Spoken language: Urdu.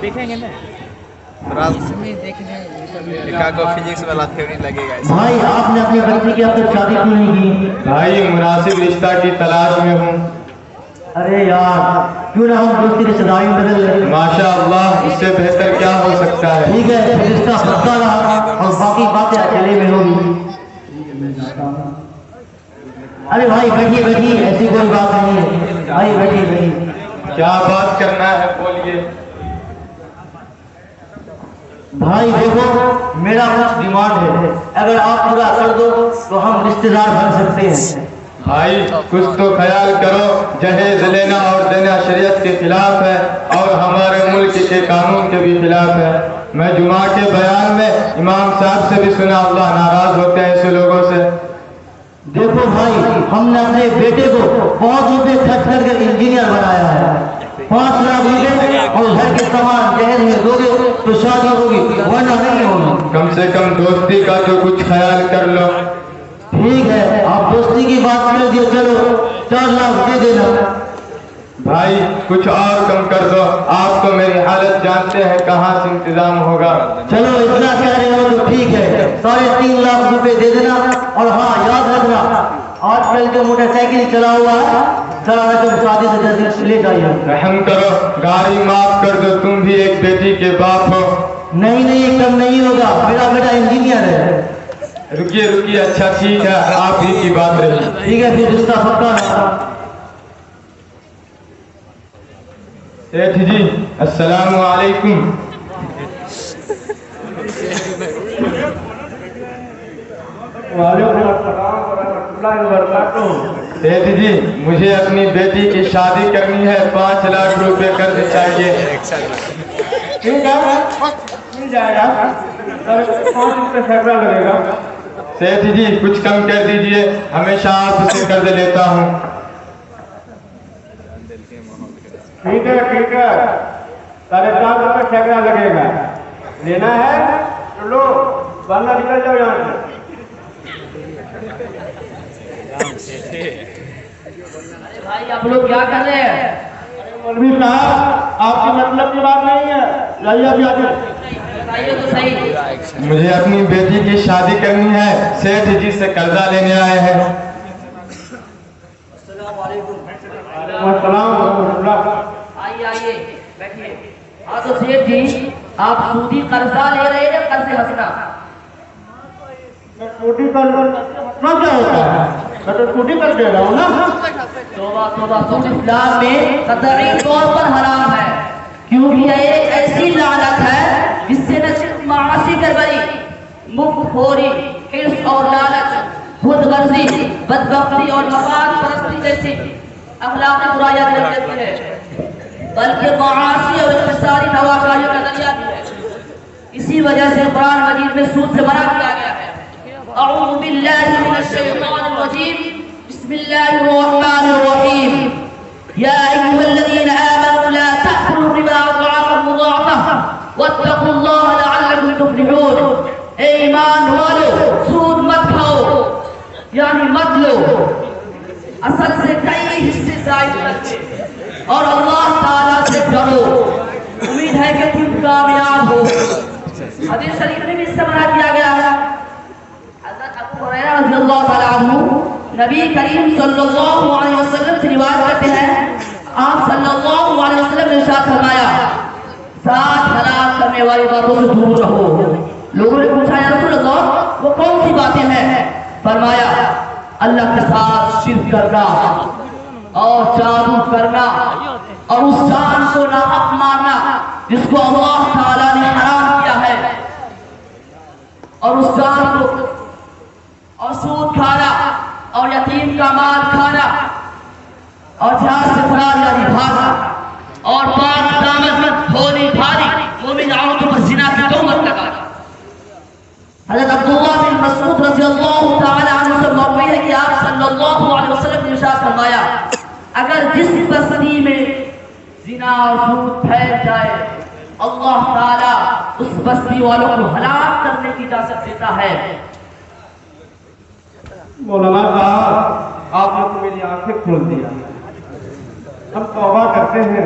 دیکھیں گے نا فزکس والا تھیوری لگے گا. بھائی آپ نے اپنی بچی کی اب تک شادی کیوں نہیں کی؟ بھائی مناسب رشتہ کی تلاش میں ہوں. ارے یار کیوں نہ ہم دوستی رشتے داری بدل لیں؟ ماشاء اللہ اس سے بہتر کیا ہو سکتا ہے. ٹھیک ہے رشتہ پکا رہا اور باقی باتیں اکیلے میں ہوگی. ارے بھائی بیٹھیے بیٹھیے ایسی کوئی بات نہیں ہے. بھائی بیٹھیے بیٹھیے. کیا بات کرنا ہے بولیے. بھائی دیکھو میرا کچھ ڈیمانڈ ہے, اگر آپ پورا کر دو تو ہم رشتے دار بن سکتے ہیں. بھائی کچھ تو خیال کرو. جہیز لینا اور دینا شریعت کے خلاف ہے اور ہمارے ملک کے قانون کے بھی خلاف ہے. میں جمعہ کے بیان میں امام صاحب سے بھی سنا اللہ ناراض ہوتے ہیں ایسے لوگوں سے. دیکھو بھائی ہم نے اپنے بیٹے کو 5 روپے خرچ کر کے انجینئر بنایا ہے. 5 لاکھ روپے اور گھر کے سامان جہیز میں دو گے تو شادی ہوگی ورنہ نہیں ہوگی. کم سے کم دوستی کا تو کچھ خیال کر لو. ٹھیک ہے آپ دوستی کی بات کر دیے, چلو 4 لاکھ دے دینا. بھائی کچھ اور کم کر دو. آپ تو میری حالت جانتے ہیں کہاں سے انتظام ہوگا. چلو اتنا کہہ رہے ہو تو ٹھیک ہے 3.5 لاکھ روپے دے دینا. اور ہاں یاد رکھنا آج کل جو موٹر سائیکل چلا ہوا ہے ذرا رقم شادی سے جلدی لے جائیے. رحم کرو گاڑی معاف کر دو. تم بھی ایک بیٹی کے باپ ہو. نہیں نہیں کم نہیں ہوگا, میرا بیٹا انجینئر ہے. رکیے رکیے اچھا ٹھیک ہے آپ ہی کی بات رہی. ٹھیک ہے پھر رشتہ پکا رہا. سیٹھ جی السلام علیکم. وعلیکم السلام ورحمۃ اللہ وبرکاتہ. سیٹھ جی مجھے اپنی بیٹی کی شادی کرنی ہے. 5 لاکھ روپے قرض چاہیے. ٹھیک ہے مل جائے گا. 5 روپے سیکڑا لگے گا. سیٹھ جی کچھ کم کر دیجئے. ہمیشہ آپ سے قرض لیتا ہوں. ٹھیک ہے 4.5 روپے سیکڑا لگے گا. لینا ہے تو لو ورنہ نکل جاؤ یہاں سے. بھائی آپ لوگ کیا کر رہے ہیں؟ مولوی صاحب آپ کی مطلب کی بات نہیں ہے. جائیے ابھی آگے. بتائیے تو صحیح. مجھے اپنی بیٹی کی شادی کرنی ہے. سیٹھ جی سے قرضہ لینے آئے ہیں. السلام علیکم. السلام ورحمۃ اللہ. آئیے آئیے بیٹھیے. ہاں تو سیٹھ جی آپ سودی قرضہ لے رہے ہیں قرض حسنہ؟ چھوٹی کر کیا ہوتا ہے؟ میں تو چھوٹی کر دے رہا ہوں نا. توبہ توبہ. سود اسلام میں قطعی طور پر حرام ہے, کیونکہ یہ ایک ایسی لعنت ہے جس سے نہ صرف معاصی کر بری, مفت خوری, حرص اور لالچ, خود غرضی, بدبختی اور مفاد پرستی جیسی اخلاقی برائیاں نکل جاتی ہے, بلکہ معاصی اور انحصاری نواکاریوں کا ذریعہ بھی ہے. اسی وجہ سے قرآن مجید میں سود سے منع کیا گیا ہے. اعوذ باللہ من الشیطان الرجیم. بسم اللہ الرحمن الرحیم. یا ایھا الذین آمنوا لا تأکلوا الربا اضعافا مضاعفہ واتقوا اللہ لعلکم تفلحون. اے ایمان والو سود مت کھاؤ یعنی مت لو, اصل سے کئی حصے زائد رکھے اور اللہ تعالیٰ سے ڈرو. امید ہے کہ تم کامیاب ہو. حدیث شریف میں بھی اس سے منع کیا گیا ہے. حضرت ابو ہریرہ رضی اللہ تعالیٰ عنہ نبی کریم صلی اللہ علیہ وسلم سے روایت کرتے ہیں, آپ صلی اللہ علیہ وسلم نے ارشاد فرمایا 7 ہلاک کرنے والی باتوں سے دور رہو. لوگوں نے پوچھا یا رسول اللہ وہ کون سی باتیں ہیں؟ فرمایا اللہ کے ساتھ شرک کرنا اور جادو کرنا اور اس جان کو ناحق مارنا جس کو اللہ تعالیٰ نے حرام کیا ہے, اور اس جان کو, اور سود کھانا اور یتیم کا مال کھانا اور جہاد سے فرار یعنی بھاگنا اور پاک دامن ہولی بھاری مومن عورتوں پر زنا کی تہمت لگانا. حضرت عبداللہ بن مسعود رضی اللہ تعالی عنہ سے مروی ہے کہ آپ صلی اللہ علیہ وسلم نے ارشاد فرمایا اگر جس بستی میں زنا اور سود پھیل جائے اللہ تعالیٰ اس بستی والوں کو ہلاک کرنے کی اجازت دیتا ہے. مولانا صاحب آپ نے تو میری آنکھیں کھول دیا. ہم توبہ کرتے ہیں